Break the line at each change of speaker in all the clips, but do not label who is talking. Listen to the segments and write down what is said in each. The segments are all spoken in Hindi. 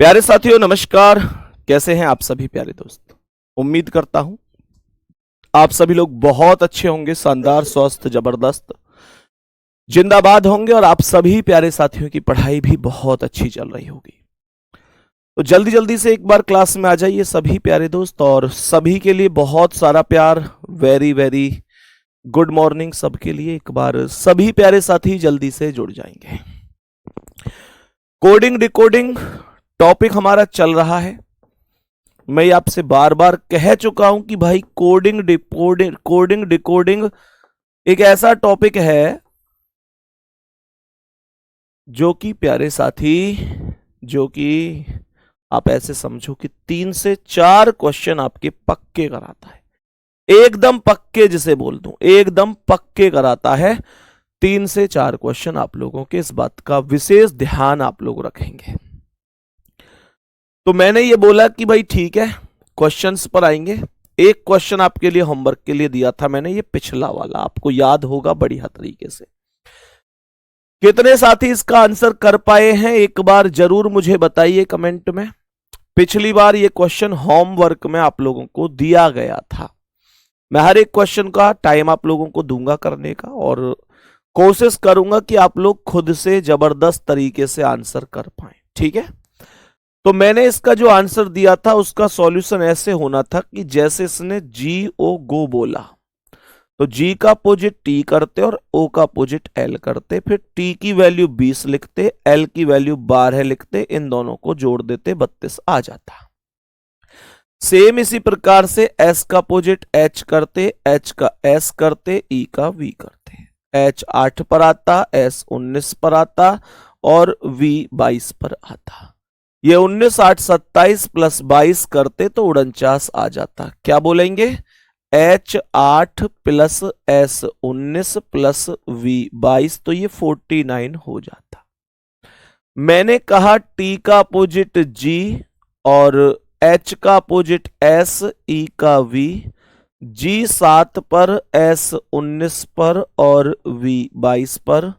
प्यारे साथियों नमस्कार। कैसे हैं आप सभी प्यारे दोस्त। उम्मीद करता हूं आप सभी लोग बहुत अच्छे होंगे, शानदार, स्वस्थ, जबरदस्त, जिंदाबाद होंगे और आप सभी प्यारे साथियों की पढ़ाई भी बहुत अच्छी चल रही होगी। तो जल्दी जल्दी से एक बार क्लास में आ जाइए सभी प्यारे दोस्त, और सभी के लिए बहुत सारा प्यार। वेरी वेरी गुड मॉर्निंग सबके लिए। एक बार सभी प्यारे साथी जल्दी से जुड़ जाएंगे। कोडिंग डिकोडिंग टॉपिक हमारा चल रहा है। मैं आपसे बार बार कह चुका हूं कि भाई कोडिंग डिकोडिंग एक ऐसा टॉपिक है जो कि प्यारे साथी, जो कि आप ऐसे समझो कि 3 से 4 क्वेश्चन आपके पक्के कराता है। एकदम पक्के जिसे बोल दूं, एकदम पक्के कराता है। 3 से 4 क्वेश्चन आप लोगों के, इस बात का विशेष ध्यान आप लोग रखेंगे। तो मैंने ये बोला कि भाई ठीक है, क्वेश्चंस पर आएंगे। एक क्वेश्चन आपके लिए होमवर्क के लिए दिया था मैंने, ये पिछला वाला आपको याद होगा बढ़िया तरीके से। कितने साथी इसका आंसर कर पाए हैं एक बार जरूर मुझे बताइए कमेंट में। पिछली बार ये क्वेश्चन होमवर्क में आप लोगों को दिया गया था। मैं हर एक क्वेश्चन का टाइम आप लोगों को दूंगा करने का, और कोशिश करूंगा कि आप लोग खुद से जबरदस्त तरीके से आंसर कर पाए। ठीक है, तो मैंने इसका जो आंसर दिया था उसका सॉल्यूशन ऐसे होना था कि जैसे इसने जी ओ गो बोला, तो जी का अपोजिट टी करते और ओ का अपोजिट एल करते, फिर टी की वैल्यू 20 लिखते, एल की वैल्यू 12 लिखते, इन दोनों को जोड़ देते, 32 आ जाता। सेम इसी प्रकार से एस का अपोजिट एच करते, एच का एस करते, ई का वी करते। एच 8 पर आता, एस 19 पर आता और वी 22 पर आता। ये 19 8 27 प्लस 22 करते तो 49 आ जाता। क्या बोलेंगे? H 8 plus S 19 plus V 22, तो ये 49 हो जाता। मैंने कहा T का अपोजिट G और H का अपोजिट S, E का V, G 7 पर, S 19 पर और V 22 पर,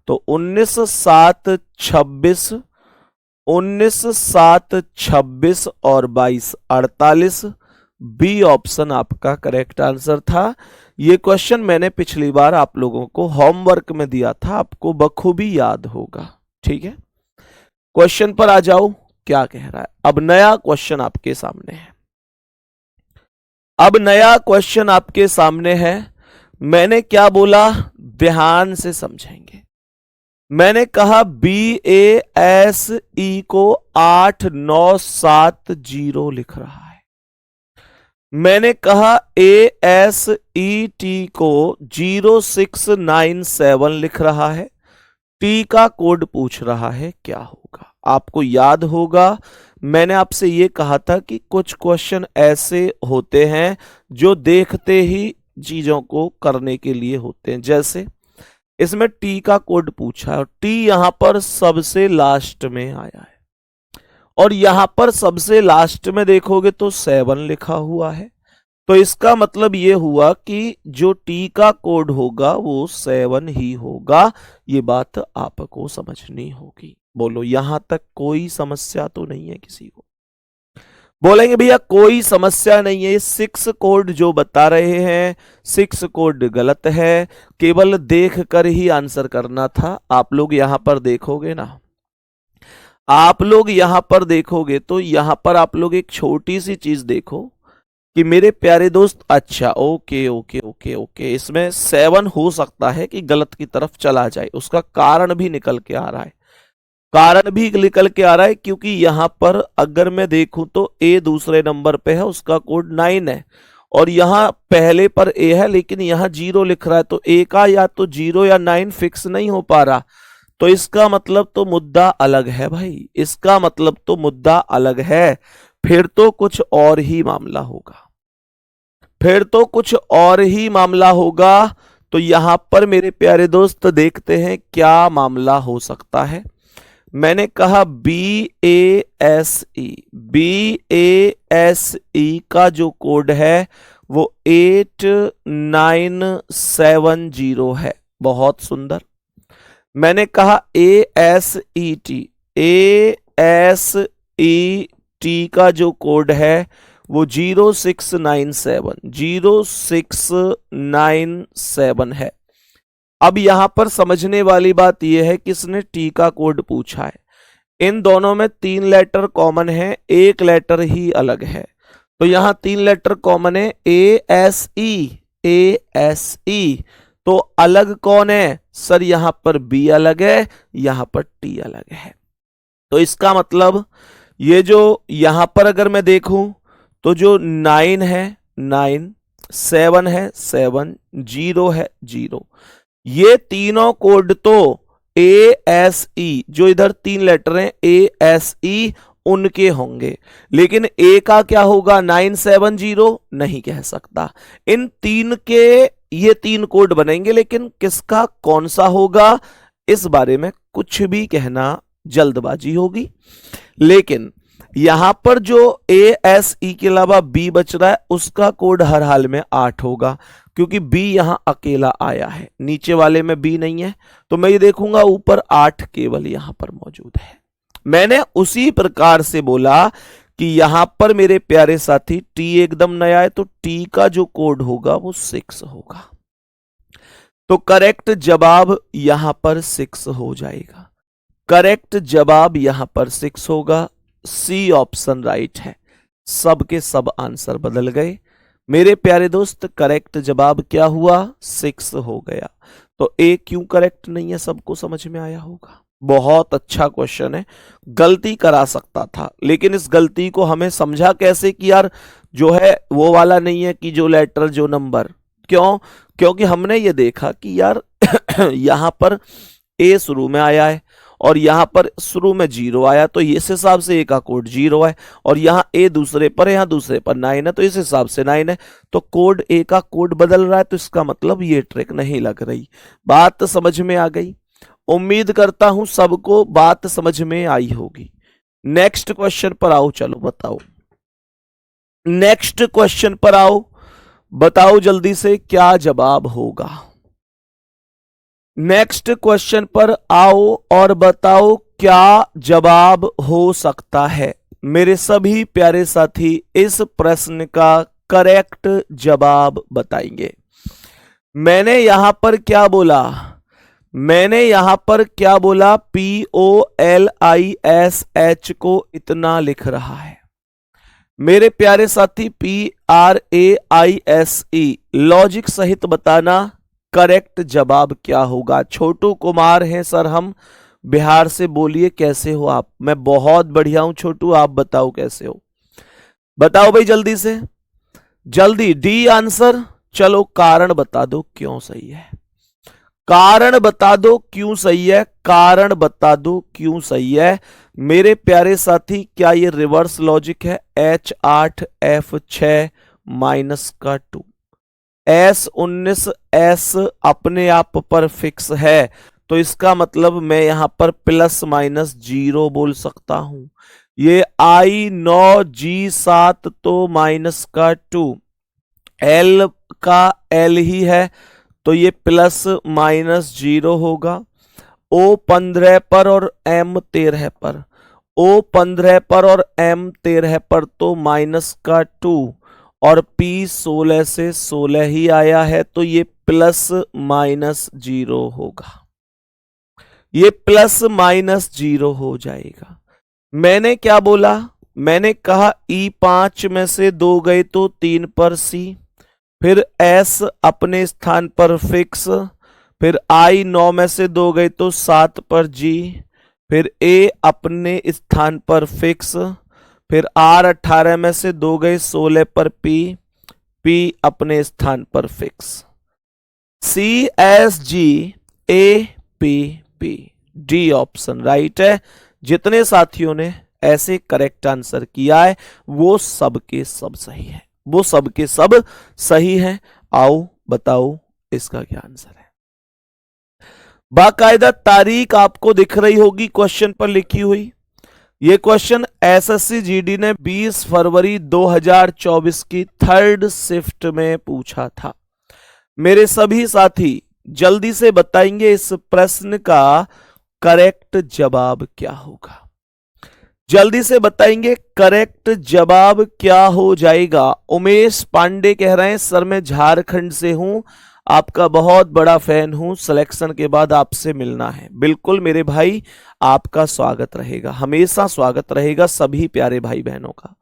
तो 19 7 26, 19 7 26 और 22 48। बी ऑप्शन आपका करेक्ट आंसर था। यह क्वेश्चन मैंने पिछली बार आप लोगों को होमवर्क में दिया था, आपको बखूबी याद होगा। ठीक है, क्वेश्चन पर आ जाओ, क्या कह रहा है। अब नया क्वेश्चन आपके सामने है। अब नया क्वेश्चन आपके सामने है। मैंने क्या बोला, ध्यान से समझेंगे। मैंने कहा बी ए एस ई को 8970 लिख रहा है। मैंने कहा ए एस ई टी को 0697 लिख रहा है। टी का कोड पूछ रहा है, क्या होगा। आपको याद होगा मैंने आपसे यह कहा था कि कुछ क्वेश्चन ऐसे होते हैं जो देखते ही चीजों को करने के लिए होते हैं। जैसे इसमें टी का कोड पूछा है और टी यहां पर सबसे लास्ट में आया है, और यहां पर सबसे लास्ट में देखोगे तो 7 लिखा हुआ है। तो इसका मतलब यह हुआ कि जो टी का कोड होगा वो 7 ही होगा। ये बात आपको समझनी होगी। बोलो, यहां तक कोई समस्या तो नहीं है किसी को? बोलेंगे भैया कोई समस्या नहीं है, 6 कोड जो बता रहे हैं 6 कोड गलत है, केवल देख कर ही आंसर करना था। आप लोग यहां पर देखोगे ना, आप लोग यहां पर देखोगे तो यहां पर आप लोग एक छोटी सी चीज देखो कि मेरे प्यारे दोस्त, अच्छा ओके ओके ओके ओके, इसमें 7 हो सकता है कि गलत की तरफ चला जाए। उसका कारण भी निकल के आ रहा है, कारण भी निकल के आ रहा है, क्योंकि यहां पर अगर मैं देखूं तो ए दूसरे नंबर पे है, उसका कोड 9 है, और यहां पहले पर ए है लेकिन यहां 0 लिख रहा है। तो ए का या तो 0 या 9 फिक्स नहीं हो पा रहा। तो इसका मतलब तो मुद्दा अलग है भाई, इसका मतलब तो मुद्दा अलग है। फिर तो कुछ और ही मामला होगा, फिर तो कुछ और ही मामला होगा। तो यहां पर मेरे प्यारे दोस्त देखते हैं क्या मामला हो सकता है। मैंने कहा बी ए एस ई का जो कोड है वो 8970 है। बहुत सुंदर। मैंने कहा A S E E T का जो कोड है वो 0697 है। अब यहां पर समझने वाली बात यह है कि इसने टी का कोड पूछा है, इन दोनों में 3 लेटर कॉमन है, एक लेटर ही अलग है। तो यहां 3 लेटर कॉमन है, ए तो अलग कौन है सर? यहां पर बी अलग है, यहां पर टी अलग है। तो इसका मतलब ये जो यहां पर अगर मैं देखूं तो जो 9 है 9, 7 है 7, 0 है 0, ये तीनों कोड तो ASE, जो इधर 3 लेटर हैं ASE उनके होंगे, लेकिन ए का क्या होगा? 970 नहीं कह सकता। इन 3 के ये 3 कोड बनेंगे, लेकिन किसका कौन सा होगा इस बारे में कुछ भी कहना जल्दबाजी होगी। लेकिन यहां पर जो ASE के अलावा B बच रहा है उसका कोड हर हाल में 8 होगा, क्योंकि B यहां अकेला आया है, नीचे वाले में B नहीं है। तो मैं ये देखूंगा ऊपर 8 केवल यहां पर मौजूद है। मैंने उसी प्रकार से बोला कि यहां पर मेरे प्यारे साथी T एकदम नया है, तो T का जो कोड होगा वो 6 होगा। तो करेक्ट जवाब यहां पर 6 हो जाएगा। करेक्ट जवाब यहां पर 6 होगा। सी ऑप्शन राइट है। सब के सब आंसर बदल गए मेरे प्यारे दोस्त। करेक्ट जवाब क्या हुआ? 6 हो गया। तो ए क्यों करेक्ट नहीं है सबको समझ में आया होगा। बहुत अच्छा क्वेश्चन है, गलती करा सकता था, लेकिन इस गलती को हमें समझा कैसे कि यार जो है वो वाला नहीं है कि जो लेटर जो नंबर। क्यों? क्योंकि हमने ये देखा कि यार यहां पर ए शुरू में आया है और यहां पर शुरू में 0 आया, तो इस हिसाब से ए का कोड 0 है, और यहां ए दूसरे पर है, यहां दूसरे पर 9 है, तो इस हिसाब से 9 है। तो कोड ए का कोड बदल रहा है, तो इसका मतलब ये ट्रिक नहीं लग रही। बात समझ में आ गई? उम्मीद करता हूं सबको बात समझ में आई होगी। नेक्स्ट क्वेश्चन पर आओ, चलो बताओ। नेक्स्ट क्वेश्चन पर आओ, बताओ जल्दी से क्या जवाब होगा। नेक्स्ट क्वेश्चन पर आओ और बताओ क्या जवाब हो सकता है। मेरे सभी प्यारे साथी इस प्रश्न का करेक्ट जवाब बताएंगे। मैंने यहां पर क्या बोला? मैंने यहां पर क्या बोला? POLISH को इतना लिख रहा है मेरे प्यारे साथी, PRAISE। लॉजिक सहित बताना करेक्ट जवाब क्या होगा। छोटू कुमार हैं सर हम बिहार से, बोलिए कैसे हो आप? मैं बहुत बढ़िया हूं छोटू, आप बताओ कैसे हो? बताओ भाई जल्दी से, जल्दी। D answer. चलो कारण बता दो क्यों सही है, कारण बता दो क्यों सही है, कारण बता दो क्यों सही है मेरे प्यारे साथी। क्या ये रिवर्स लॉजिक है? H8 F6 -2 S19 S अपने आप पर फिक्स है, तो इसका मतलब मैं यहां पर ±0 बोल सकता हूं। ये I9 G7 तो -2, L का L ही है, तो ये ±0 होगा। O15 पर और M13 पर, O15 पर और M13 पर तो -2, और P16 से 16 ही आया है, तो ये ±0 होगा। ये ±0 हो जाएगा। मैंने क्या बोला? मैंने कहा E5 में से 2 गए तो 3 पर C, फिर S अपने स्थान पर फिक्स, फिर I9 में से 2 गए तो 7 पर G, फिर A अपने स्थान पर फिक्स, फिर R18 में से 2 गए 16 पर P, P अपने स्थान पर fix. CSGAPP D option right है। जितने साथियों ने ऐसे करेक्ट आंसर किया है वो सबके सब सही है, वो सबके सब सही है। आओ बताओ इसका क्या आंसर है। बाकायदा तारीख आपको दिख रही होगी क्वेश्चन पर लिखी हुई। ये क्वेश्चन एसएससी जीडी ने 20 फरवरी 2024 की 3rd शिफ्ट में पूछा था। मेरे सभी साथी जल्दी से बताएंगे इस प्रश्न का करेक्ट जवाब क्या होगा। जल्दी से बताएंगे करेक्ट जवाब क्या हो जाएगा। उमेश पांडे कह रहे हैं सर मैं झारखंड से हूं, आपका बहुत बड़ा फैन हूं, सिलेक्शन के बाद आपसे मिलना है। बिल्कुल मेरे भाई, आपका स्वागत रहेगा, हमेशा स्वागत रहेगा सभी प्यारे भाई बहनों का।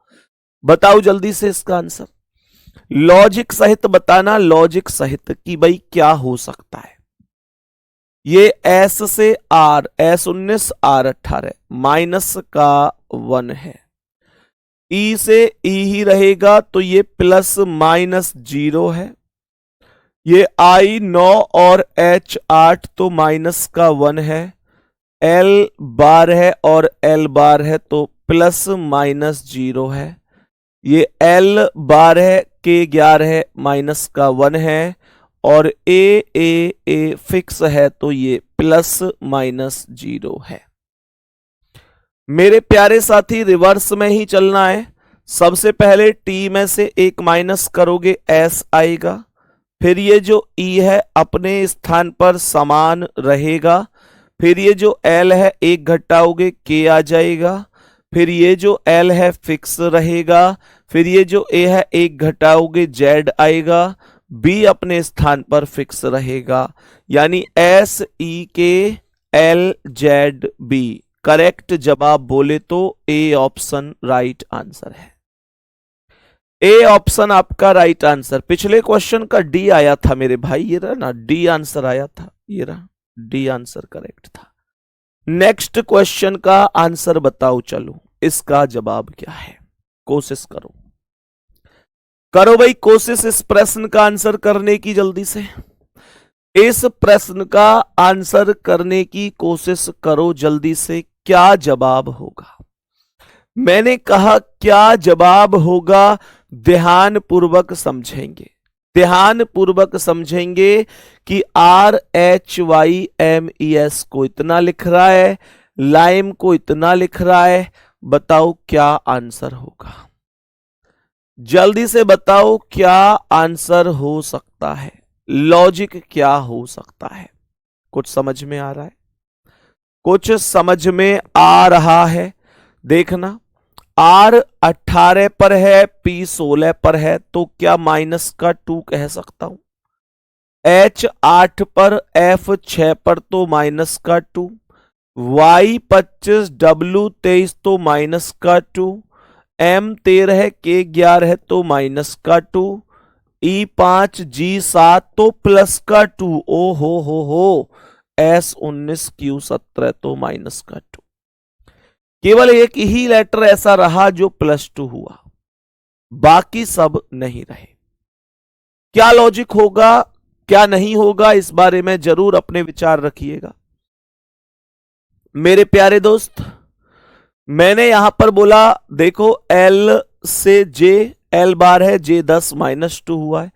बताओ जल्दी से इसका आंसर, लॉजिक सहित बताना, लॉजिक सहित कि भाई क्या हो सकता है। ये एस से आर, S19 R18 माइनस का 1 है, ई से ई ही रहेगा तो ये प्लस माइनस 0 है, ये I 9 और H8 तो माइनस का 1 है, L बार है और L बार है तो प्लस माइनस 0 है, ये L बार है, K 11 है, माइनस का 1 है, और ए फिक्स है तो ये प्लस माइनस 0 है। मेरे प्यारे साथी रिवर्स में ही चलना है। सबसे पहले टी में से एक माइनस करोगे एस आएगा, फिर ये जो ई है अपने स्थान पर समान रहेगा, फिर ये जो एल है एक घटाओगे के आ जाएगा, फिर ये जो एल है फिक्स रहेगा, फिर ये जो ए है एक घटाओगे जेड आएगा, बी अपने स्थान पर फिक्स रहेगा, यानी एस ई के एल जेड बी। करेक्ट जवाब बोले तो ए ऑप्शन राइट आंसर है। ए ऑप्शन आपका राइट आंसर। पिछले क्वेश्चन का डी आया था मेरे भाई, ये रहा ना डी आंसर आया था, ये रहा डी आंसर करेक्ट था। नेक्स्ट क्वेश्चन का आंसर बताओ, चलो इसका जवाब क्या है, कोशिश करो, करो भाई कोशिश इस प्रश्न का आंसर करने की, जल्दी से इस प्रश्न का आंसर करने की कोशिश करो जल्दी से। क्या जवाब होगा, मैंने कहा क्या जवाब होगा, ध्यान पूर्वक समझेंगे, ध्यान पूर्वक समझेंगे कि RHYMES को इतना लिख रहा है, लाइम को इतना लिख रहा है, बताओ क्या आंसर होगा, जल्दी से बताओ क्या आंसर हो सकता है, लॉजिक क्या हो सकता है। कुछ समझ में आ रहा है, कुछ समझ में आ रहा है, देखना R18 पर है, P16 पर है, तो क्या माइनस का 2 कह सकता हूं, H8 पर F6 पर तो माइनस का 2, Y25 W23 तो माइनस का 2, M13 है, K11 है तो माइनस का 2, E5 G7 तो प्लस का 2, ओ हो, S19 Q17 तो माइनस का 2। केवल एक ही लेटर ऐसा रहा जो +2 हुआ, बाकी सब नहीं रहे। क्या लॉजिक होगा क्या नहीं होगा, इस बारे में जरूर अपने विचार रखिएगा मेरे प्यारे दोस्त। मैंने यहां पर बोला देखो L से J, L बार है, J10 -2 हुआ है,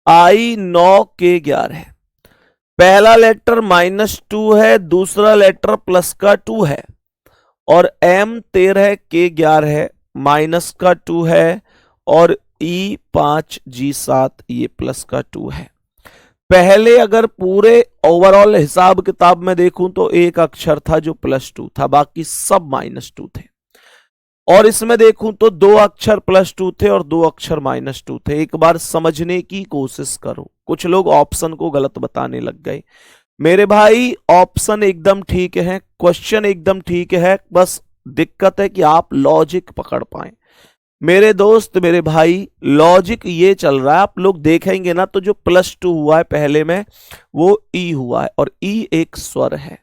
I 9 K11 है, पहला लेटर -2 है, दूसरा लेटर प्लस का 2 है, और M13 K11 है, माइनस का 2 है, और E5 G7 ये प्लस का 2 है। पहले अगर पूरे ओवरऑल हिसाब किताब में देखूं तो एक अक्षर था जो +2 था, बाकी सब -2 थे, और इसमें देखूं तो 2 अक्षर +2 थे और 2 अक्षर -2 थे। एक बार समझने की कोशिश करो, कुछ लोग ऑप्शन को गलत बताने लग गए मेरे भाई, ऑप्शन एकदम ठीक है, क्वेश्चन एकदम ठीक है, बस दिक्कत है कि आप लॉजिक पकड़ पाए मेरे दोस्त मेरे भाई। लॉजिक ये चल रहा है, आप लोग देखेंगे ना तो जो +2 हुआ है पहले में वो ई हुआ है, और ई एक स्वर है,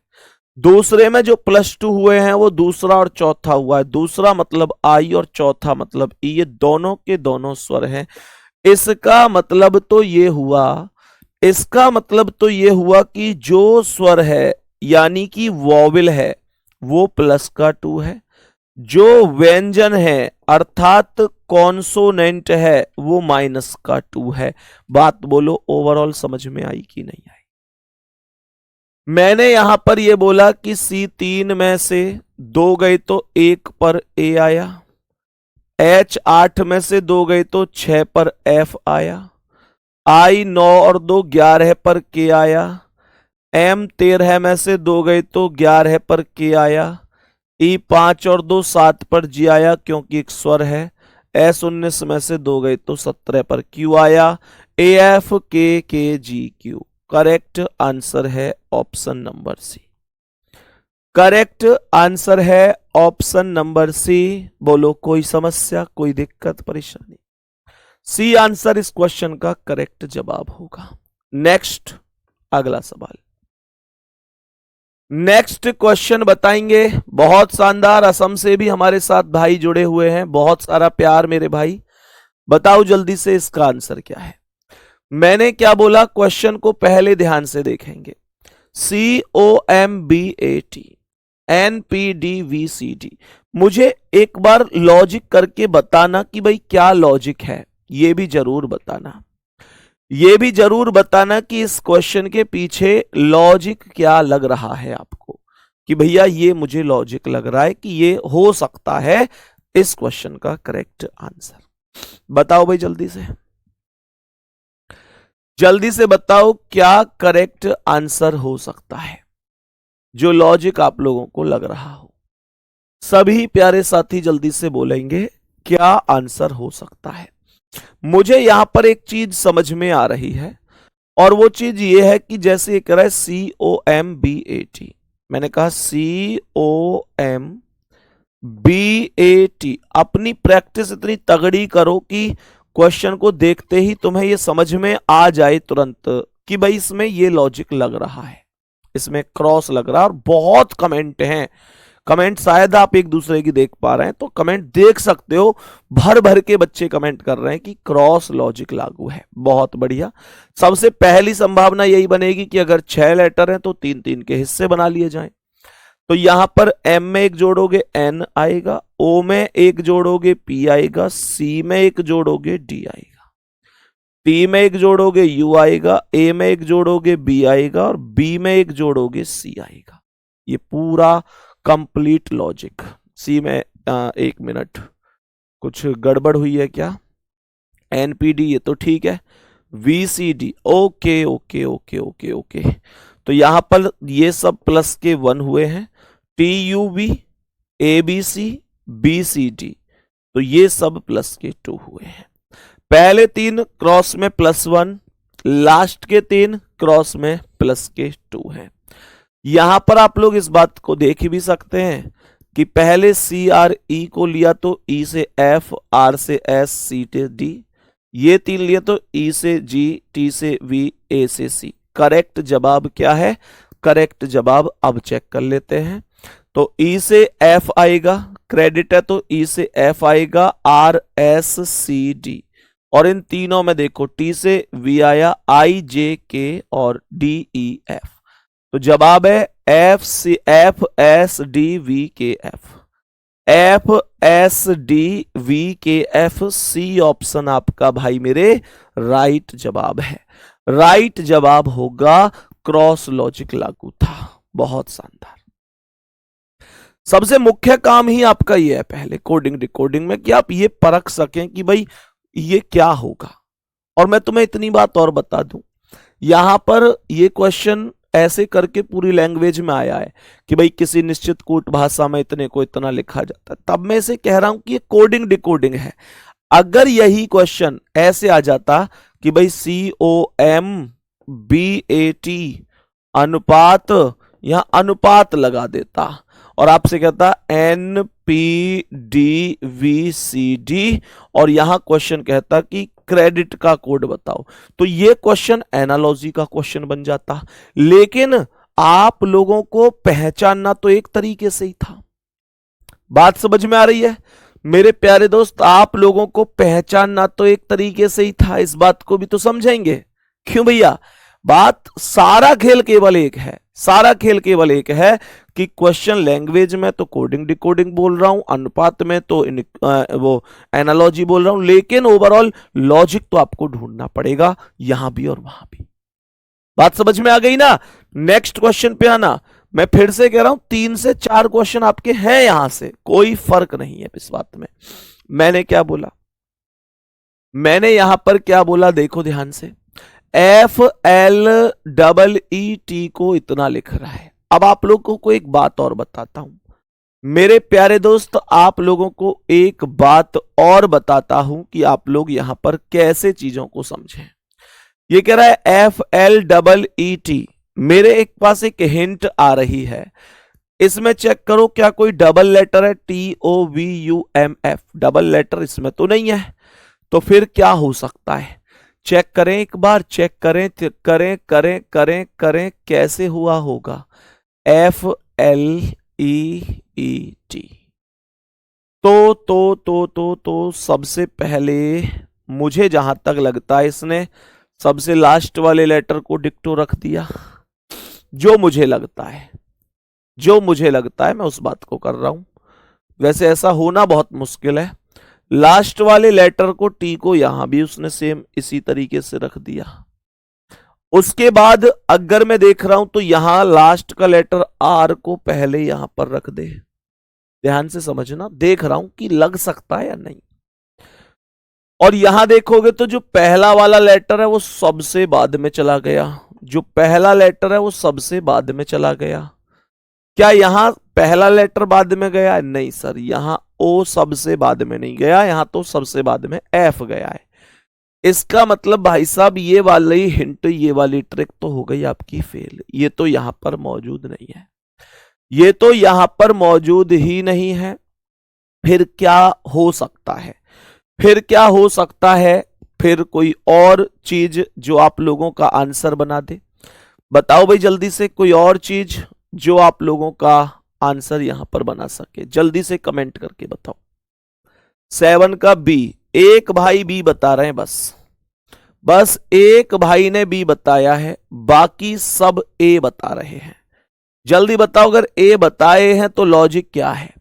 दूसरे में जो +2 हुए हैं वो दूसरा और चौथा हुआ है, दूसरा मतलब आई और चौथा मतलब ई, ये दोनों के दोनों स्वर हैं। इसका मतलब तो ये हुआ, इसका मतलब तो ये हुआ कि जो स्वर है यानी कि वॉवेल है वो प्लस का 2 है, जो व्यंजन है अर्थात कॉन्सोनेंट है वो माइनस का 2 है। बात बोलो ओवरऑल समझ में आई कि नहीं आई। मैंने यहां पर ये बोला कि C3 में से 2 गए तो 1 पर ए आया, H8 में से 2 गए तो 6 पर F आया, I 9 और 2 11 पर के आया, M13 में से 2 गए तो 11 पर के आया, ई 5 और 2 7 पर जी आया क्योंकि एक स्वर है। एस 19 में से 2 गए तो 17 पर क्यू आया। A F K G Q. Correct answer है option number C. Correct answer है ऑप्शन नंबर सी। बोलो कोई समस्या, कोई दिक्कत परेशानी? सी आंसर इस क्वेश्चन का करेक्ट जवाब होगा। नेक्स्ट अगला सवाल। नेक्स्ट क्वेश्चन बताएंगे। बहुत शानदार, असम से भी हमारे साथ भाई जुड़े हुए हैं, बहुत सारा प्यार मेरे भाई। बताओ जल्दी से इसका आंसर क्या है। मैंने क्या बोला, क्वेश्चन को पहले ध्यान से देखेंगे। COMBAT NPDVCD। मुझे एक बार लॉजिक करके बताना कि भाई क्या लॉजिक है, ये भी जरूर बताना। ये भी जरूर बताना कि इस क्वेश्चन के पीछे लॉजिक क्या लग रहा है आपको, कि भैया ये मुझे लॉजिक लग रहा है कि ये हो सकता है इस क्वेश्चन का करेक्ट आंसर। बताओ भाई जल्दी से, जल्दी से बताओ क्या करेक्ट आंसर हो सकता है, जो लॉजिक आप लोगों को लग रहा हो। सभी प्यारे साथी जल्दी से बोलेंगे क्या आंसर हो सकता है। मुझे यहां पर एक चीज समझ में आ रही है, और वो चीज ये है कि जैसे ये कह रहा है COMBAT, मैंने कहा COMBAT। अपनी प्रैक्टिस इतनी तगड़ी करो कि क्वेश्चन को देखते ही तुम्हें ये समझ में आ जाए तुरंत कि भाई इसमें ये लॉजिक लग रहा है, इसमें क्रॉस लग रहा है। और बहुत कमेंट हैं, कमेंट शायद आप एक दूसरे की देख पा रहे हैं, तो कमेंट देख सकते हो, भर भर के बच्चे कमेंट कर रहे हैं कि क्रॉस लॉजिक लागू है। बहुत बढ़िया। सबसे पहली संभावना यही बनेगी कि अगर 6 लेटर हैं तो 3-3 के हिस्से बना लिए जाएं। तो यहां पर M में एक जोड़ोगे N आएगा, O में एक जोड़ोगे P आएगा, C में एक जोड़ोगे D आएगा, T में एक जोड़ोगे U आएगा, A में एक जोड़ोगे B आएगा, और B में एक जोड़ोगे C आएगा। ये पूरा कंप्लीट लॉजिक। सी में 1 मिनट, कुछ गड़बड़ हुई है क्या? NPD ये तो ठीक है, VCD okay okay okay okay okay. तो यहां पर ये सब प्लस के 1 हुए हैं। TUV ABC BCD, तो ये सब प्लस के 2 हुए हैं। पहले 3 क्रॉस में +1, लास्ट के 3 क्रॉस में प्लस के 2 हैं। यहां पर आप लोग इस बात को देख भी सकते हैं कि पहले CRE को लिया तो E से F, R से S, C से D, ये 3 लिए तो E से G, T से V, A से C। करेक्ट जवाब क्या है? करेक्ट जवाब अब चेक कर लेते हैं। तो E से F आएगा, क्रेडिट है तो E से F आएगा, R S C D, और इन तीनों में देखो T से V आया, I J K और D E F। तो जवाब है F S D V K F। F S D V K F, C option आपका भाई मेरे राइट जवाब है। राइट जवाब होगा, क्रॉस लॉजिक लागू था। बहुत शानदार। सबसे मुख्य काम ही आपका ये है पहले कोडिंग डिकोडिंग में कि आप ये परख सकें कि भाई ये क्या होगा। और मैं तुम्हें इतनी बात और बता दूं, यहां पर ये क्वेश्चन ऐसे करके पूरी लैंग्वेज में आया है कि भाई किसी निश्चित कूट भाषा में इतने को इतना लिखा जाता है, तब मैं इसे कह रहा हूं कि ये कोडिंग डिकोडिंग है। अगर यही क्वेश्चन ऐसे आ जाता कि भाई COMBAT अनुपात, यहां अनुपात लगा देता और आपसे कहता NPDVCD, और यहां क्वेश्चन कहता कि क्रेडिट का कोड बताओ, तो ये क्वेश्चन एनालॉजी का क्वेश्चन बन जाता। लेकिन आप लोगों को पहचानना तो एक तरीके से ही था। बात समझ में आ रही है मेरे प्यारे दोस्त? आप लोगों को पहचानना तो एक तरीके से ही था, इस बात को भी तो समझेंगे। क्यों भैया? बात सारा खेल केवल एक है, सारा खेल केवल एक है कि क्वेश्चन लैंग्वेज में तो कोडिंग डिकोडिंग बोल रहा हूं, अनुपात में तो वो एनालॉजी बोल रहा हूं, लेकिन ओवरऑल लॉजिक तो आपको ढूंढना पड़ेगा यहां भी और वहां भी। बात समझ में आ गई ना? नेक्स्ट क्वेश्चन पे आना। मैं फिर से कह रहा हूं 3 से 4 क्वेश्चन आपके हैं, यहां से कोई फर्क नहीं है इस बात में। मैंने क्या बोला? मैंने यहां पर क्या बोला देखो ध्यान से। FLEET को इतना लिख रहा है। अब आप लोगों को एक बात और बताता हूं, मेरे प्यारे दोस्त, आप लोगों को एक बात और बताता हूं कि आप लोग यहां पर कैसे चीजों को समझें। ये कह रहा है FLEET। मेरे एक पास एक हिंट आ रही है, इसमें चेक करो क्या कोई डबल लेटर है। TOVUMF डबल लेटर इसमें तो नहीं है, तो फिर क्या हो सकता है? चेक करें, एक बार चेक करें, करें करें करें करें, कैसे हुआ होगा? FLEET। तो सबसे पहले मुझे जहां तक लगता है इसने सबसे लास्ट वाले लेटर को डिक्टो रख दिया। जो मुझे लगता है मैं उस बात को कर रहा हूं। वैसे ऐसा होना बहुत मुश्किल है। लास्ट वाले लेटर को टी को यहां भी उसने सेम इसी तरीके से रख दिया। उसके बाद अगर मैं देख रहा हूं तो यहां लास्ट का लेटर आर को पहले यहां पर रख दे। ध्यान से समझना, देख रहा हूं कि लग सकता है या नहीं। और यहां देखोगे तो जो पहला वाला लेटर है वो सबसे बाद में चला गया। जो पहला लेटर है वो सबसे बाद में चला गया। क्या यहां पहला लेटर बाद में गया है? नहीं सर, यहां ओ सबसे बाद में नहीं गया, यहां तो सबसे बाद में एफ गया है। इसका मतलब भाई साहब ये वाली हिंट, ये वाली ट्रिक तो हो गई आपकी फेल। ये तो यहां पर मौजूद नहीं है, ये तो यहां पर मौजूद ही नहीं है। फिर क्या हो सकता है? फिर क्या हो सकता है? फिर कोई और चीज जो आप लोगों का आंसर बना दे। बताओ भाई जल्दी से, कोई और चीज जो आप लोगों का आंसर यहां पर बना सके, जल्दी से कमेंट करके बताओ। 7 का बी, एक भाई बी बता रहे हैं, बस एक भाई ने बी बताया है, बाकी सब ए बता रहे हैं। जल्दी बताओ, अगर ए बताए हैं तो लॉजिक क्या है?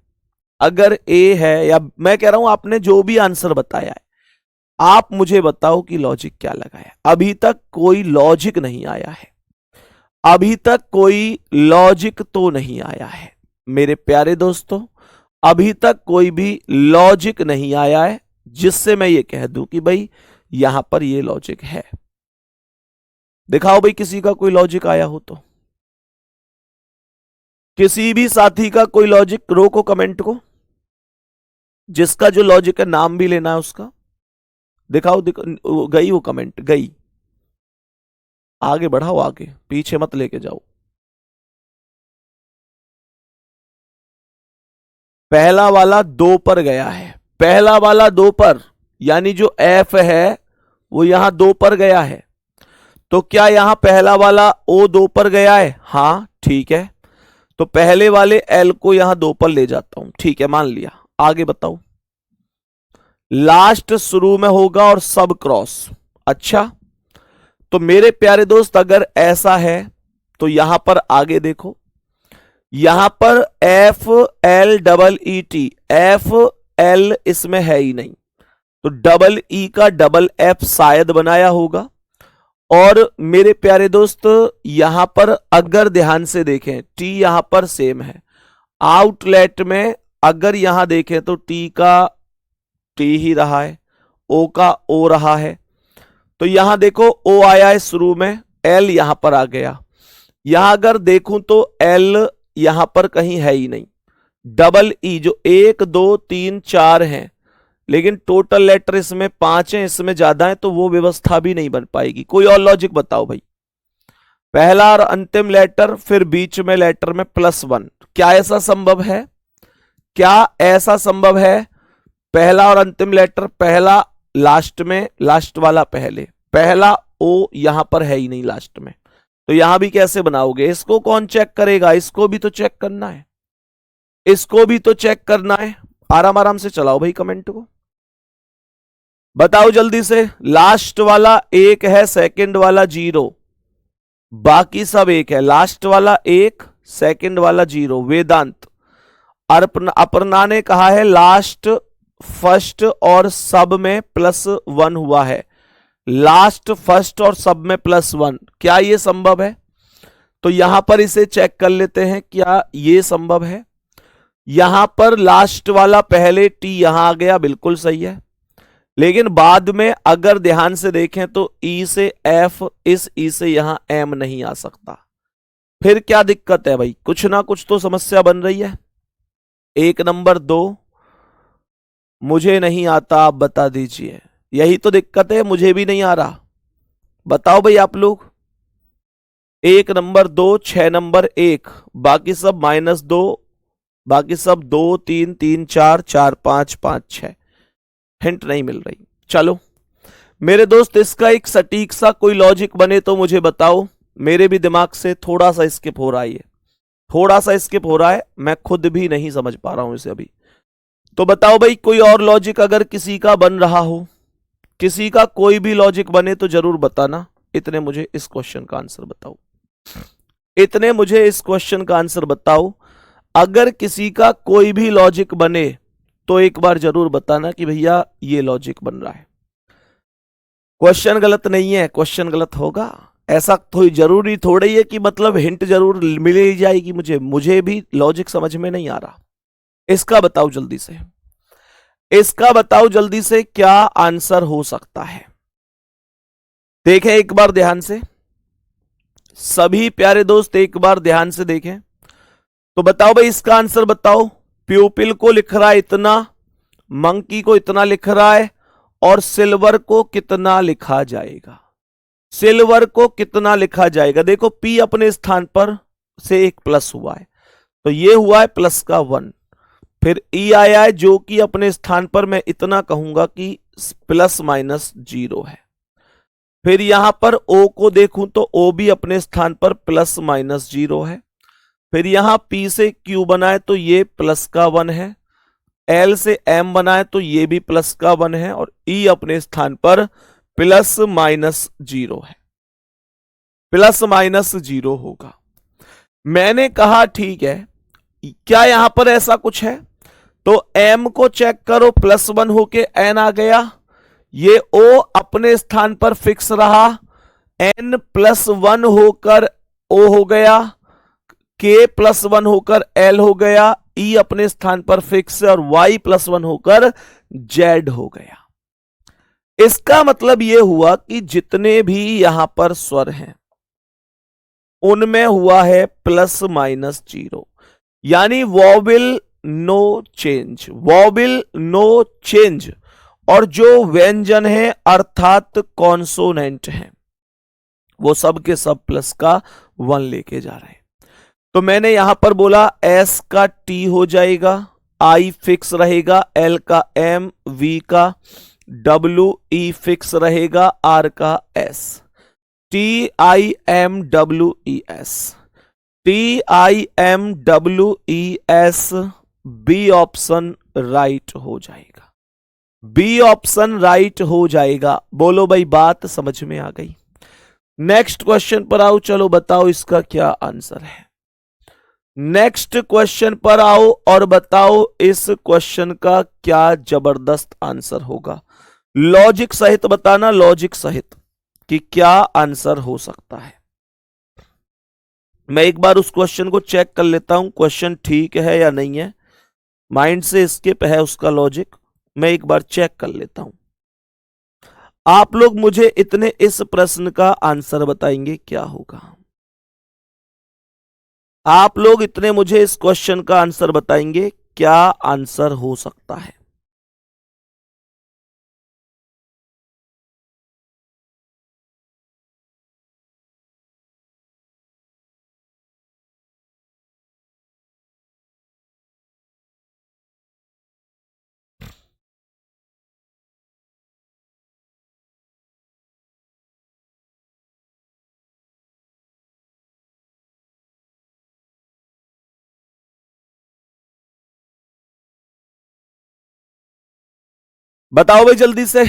अगर ए है, या मैं कह रहा हूं आपने जो भी आंसर बताया है आप मुझे बताओ कि लॉजिक क्या लगाया। अभी तक कोई लॉजिक नहीं आया है, अभी तक कोई लॉजिक तो नहीं आया है मेरे प्यारे दोस्तों। अभी तक कोई भी लॉजिक नहीं आया है जिससे मैं ये कह दूं कि भाई यहां पर ये लॉजिक है। दिखाओ भाई किसी का कोई लॉजिक आया हो तो, किसी भी साथी का कोई लॉजिक, रोको कमेंट को, जिसका जो लॉजिक है नाम भी लेना है उसका। दिखाओ, गई वो कमेंट, गई। आगे बढ़ाओ, आगे पीछे मत लेके जाओ। पहला वाला 2 पर गया है, पहला वाला 2 पर, यानी जो एफ है वो यहां 2 पर गया है। तो क्या यहां पहला वाला ओ 2 पर गया है? हां ठीक है, तो पहले वाले एल को यहां 2 पर ले जाता हूं, ठीक है मान लिया। आगे बताओ। लास्ट शुरू में होगा और सब क्रॉस। अच्छा, तो मेरे प्यारे दोस्त अगर ऐसा है तो यहां पर आगे देखो, यहां पर FLEET, FL इसमें है ही नहीं, तो डबल ई का डबल एफ शायद बनाया होगा। और मेरे प्यारे दोस्त यहां पर अगर ध्यान से देखें, टी यहां पर सेम है। आउटलेट में अगर यहां देखें तो टी का टी ही रहा है, ओ का ओ रहा है। तो यहां देखो ओ आया है शुरू में, एल यहां पर आ गया। यहां अगर देखूं तो एल यहां पर कहीं है ही नहीं। डबल ई जो 1 2 3 4 हैं, लेकिन टोटल लेटर इसमें 5 हैं, इसमें ज्यादा है, तो वो व्यवस्था भी नहीं बन पाएगी। कोई और लॉजिक बताओ भाई। पहला और अंतिम लेटर, फिर बीच में लेटर में +1, क्या ऐसा संभव है? क्या ऐसा संभव है? पहला और अंतिम लेटर, पहला लास्ट में, लास्ट वाला पहले, पहला ओ यहां पर है ही नहीं लास्ट में, तो यहां भी कैसे बनाओगे? इसको कौन चेक करेगा? इसको भी तो चेक करना है, इसको भी तो चेक करना है। आराम आराम से चलाओ भाई कमेंट को, बताओ जल्दी से। लास्ट वाला 1 है, सेकंड वाला 0, बाकी सब 1 है। लास्ट वाला 1, सेकंड वाला 0। वेदांत, अपर्णा ने कहा है लास्ट, फर्स्ट और सब में +1 हुआ है। लास्ट, फर्स्ट और सब में +1, क्या ये संभव है? तो यहां पर इसे चेक कर लेते हैं, क्या ये संभव है? यहां पर लास्ट वाला पहले टी यहां आ गया, बिल्कुल सही है, लेकिन बाद में अगर ध्यान से देखें तो ई से एफ, इस ई से यहां एम नहीं आ सकता। फिर क्या दिक्कत है भाई? कुछ ना कुछ तो समस्या बन रही है। 1 नंबर 2, मुझे नहीं आता आप बता दीजिए। यही तो दिक्कत है, मुझे भी नहीं आ रहा। बताओ भाई आप लोग। 1 नंबर 2, 6 नंबर 1, बाकी सब -2, बाकी सब 2 3 3 4 4 5 5 6। हिंट नहीं मिल रही। चलो मेरे दोस्त, इसका एक सटीक सा कोई लॉजिक बने तो मुझे बताओ। मेरे भी दिमाग से थोड़ा सा स्किप हो रहा है, ये थोड़ा सा स्किप हो रहा है, मैं खुद भी नहीं समझ पा रहा हूं इसे अभी। तो बताओ भाई, कोई और लॉजिक अगर किसी का बन रहा हो, किसी का कोई भी लॉजिक बने तो जरूर बताना। इतने मुझे इस क्वेश्चन का आंसर बताओ, इतने मुझे इस क्वेश्चन का आंसर बताओ। अगर किसी का कोई भी लॉजिक बने तो एक बार जरूर बताना कि भैया ये लॉजिक बन रहा है। क्वेश्चन गलत नहीं है, क्वेश्चन गलत होगा ऐसा तो जरूरी थोड़ी है कि मतलब हिंट जरूर मिल ही जाएगी मुझे भी लॉजिक समझ में नहीं आ रहा। इसका बताओ जल्दी से, इसका बताओ जल्दी से, क्या आंसर हो सकता है। देखें एक बार ध्यान से, सभी प्यारे दोस्त एक बार ध्यान से देखें। तो बताओ भाई, इसका आंसर बताओ। प्यूपिल को लिख रहा है इतना, मंकी को इतना लिख रहा है, और सिल्वर को कितना लिखा जाएगा। सिल्वर को कितना लिखा जाएगा। देखो पी अपने स्थान पर से एक प्लस हुआ है, तो ये हुआ है प्लस का 1। फिर ई आया है जो कि अपने स्थान पर मैं इतना कहूंगा कि ±0 है। फिर यहां पर ओ को देखूं तो ओ भी अपने स्थान पर ±0 है। फिर यहां पी से क्यू बनाए तो ये प्लस का 1 है। एल से एम बनाए तो ये भी प्लस का 1 है, और ई अपने स्थान पर ±0 है, ±0 होगा। मैंने कहा ठीक है, क्या यहां पर ऐसा कुछ है। तो m को चेक करो, +1 होके n आ गया। ये o अपने स्थान पर फिक्स रहा, n+1 होकर o हो गया, k +1 होकर l हो गया, e अपने स्थान पर फिक्स और y +1 होकर z हो गया। इसका मतलब यह हुआ कि जितने भी यहां पर स्वर हैं उनमें हुआ है ±0, यानी vowel no change, vowel no change. और जो व्यंजन है अर्थात कॉन्सोनेंट है वो सब के सब प्लस का 1 लेके जा रहे हैं। तो मैंने यहां पर बोला S का T हो जाएगा, I फिक्स रहेगा, L का M, V का W, E फिक्स रहेगा, R का S, TIMWES, TIMWES, B option right हो जाएगा, बी ऑप्शन राइट हो जाएगा। बोलो भाई, बात समझ में आ गई। नेक्स्ट क्वेश्चन पर आओ, चलो बताओ इसका क्या आंसर है। नेक्स्ट क्वेश्चन पर आओ और बताओ इस क्वेश्चन का क्या जबरदस्त आंसर होगा। लॉजिक सहित बताना, लॉजिक सहित कि क्या आंसर हो सकता है। मैं एक बार उस क्वेश्चन को चेक कर लेता हूं, क्वेश्चन ठीक है या नहीं है। माइंड से स्किप है उसका लॉजिक, मैं एक बार चेक कर लेता हूं। आप लोग मुझे इतने इस प्रश्न का आंसर बताएंगे क्या होगा। आप लोग इतने मुझे इस क्वेश्चन का आंसर बताएंगे क्या आंसर हो सकता है। बताओ भाई जल्दी से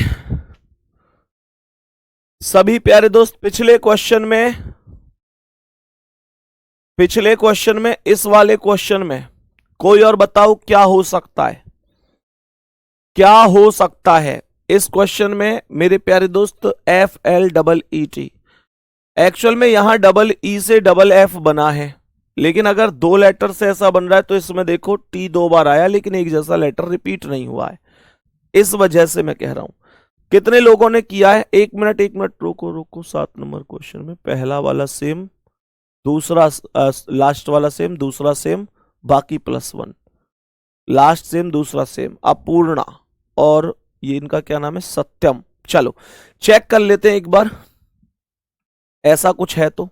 सभी प्यारे दोस्त। पिछले क्वेश्चन में इस वाले क्वेश्चन में कोई और बताओ क्या हो सकता है, क्या हो सकता है इस क्वेश्चन में मेरे प्यारे दोस्त। FLEET, एक्चुअल में यहां डबल ई से डबल एफ बना है, लेकिन अगर 2 लेटर से ऐसा बन रहा है तो इसमें देखो टी 2 बार आया लेकिन एक जैसा लेटर रिपीट नहीं हुआ है, इस वजह से मैं कह रहा हूं। कितने लोगों ने किया है? 1 मिनट रुको रुको। 7 नंबर क्वेश्चन में पहला वाला सेम, दूसरा लास्ट वाला सेम, दूसरा सेम, बाकी +1। लास्ट सेम दूसरा सेम, अपूर्णा और ये इनका क्या नाम है, सत्यम। चलो चेक कर लेते हैं एक बार, ऐसा कुछ है तो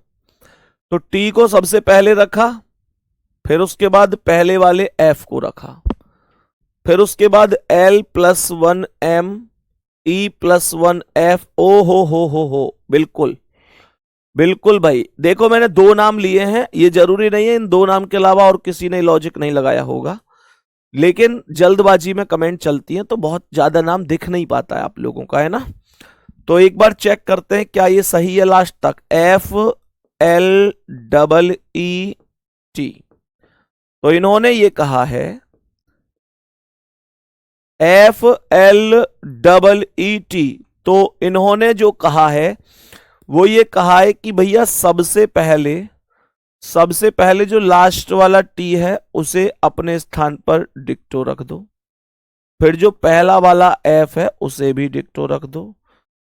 टी को सबसे पहले रखा, फिर उसके बाद पहले वाले एफ को रखा, फिर उसके बाद L plus 1 M E plus 1 F। ओ हो, बिल्कुल बिल्कुल भाई, देखो मैंने दो नाम लिए हैं, ये जरूरी नहीं है इन दो नाम के अलावा और किसी ने लॉजिक नहीं लगाया होगा, लेकिन जल्दबाजी में कमेंट चलती है तो बहुत ज्यादा नाम दिख नहीं पाता है आप लोगों का, है ना। तो एक बार चेक करते हैं क्या ये सही है लास्ट तक, FLEET। तो इन्होंने ये कहा है FLEET, तो इन्होंने जो कहा है वो ये कहा है कि भैया सबसे पहले जो लास्ट वाला टी है उसे अपने स्थान पर डिक्टो रख दो, फिर जो पहला वाला एफ है उसे भी डिक्टो रख दो,